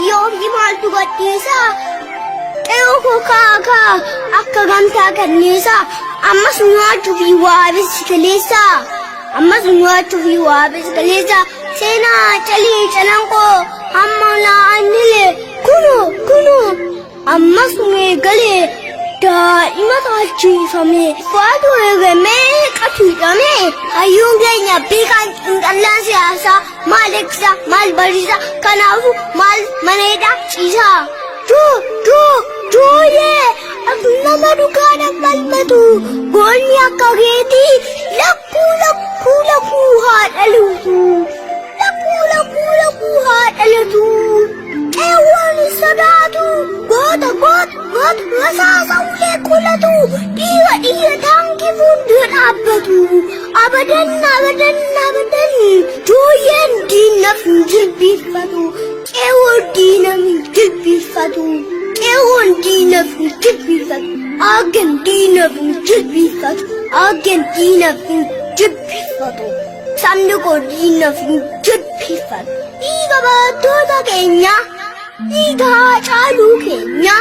Yoo himal tu gadhiisa. Qe'oo koo kaa akka gamtaa kanneessa. Ammas nyaachuuf waa beesi kaleessa. Ammas nyaachuuf waa beesi kaleessa. Seenaa calii calankoo hamma naannile kunu ammas meegalee daa'ima taalchifame faatu eegamee qatuudhame hayyuun keenya beekaan qinqallaan siyaasaa maal eegsa maal barsiisa kanaafu maal maneedha ciisaa jooyee nama dhugaadhaan falmatu goonni akka keetii lakkuu haadhaluutu. Lakkuu haadhalatu qeewwan sodaatu goota rasaasa ulee qolatu dhiiga taankii fuuldura dhaabbatu abadan jooyyeen diinaf hin jilbiifatu qeewwan diinaf hin jilbiifatu aggan diinaf hin jilbiifatu sabni koo diinaf hin jilbiifatu dhiiga barattoota keenya dhiiga haacaaluu keenya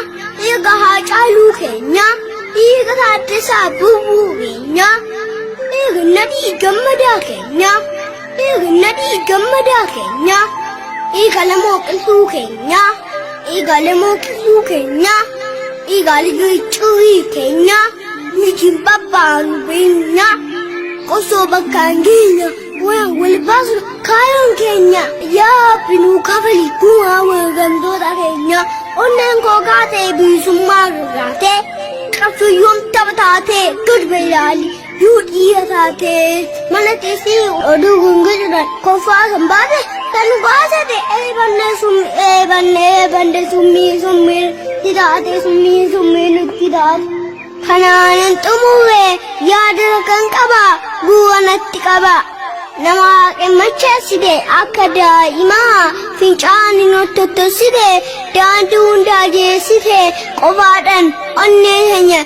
dhiiga Taaddasaa Birruu keenya dhiiga Nadhii Gammadaa keenya dhiiga Lamoo Qilxuu keenya dhiiga Liqii keenya mitiin babbaanu beenya qosoo bakkaan keenya waan wal baasu kaayoon keenya yaabinuu kabalii gumaa weegantoota keenya onneen koo kaatee bilisummaa gurraatee qabsuyyoon tapha taatee gurba ilaali yoo dhiira taatee mana teessee oduu gunguudhaan koffaa kan baate kan baasate eebanne summii hidhaate summii nutti hidhaate. Kanaanan xumuree yaada kan qaba guuranatti qaba nama qemmacheessite akka daa'imaa fincaanii nottottossite daandii hundaa jeessite qofaadhaan onnee keenya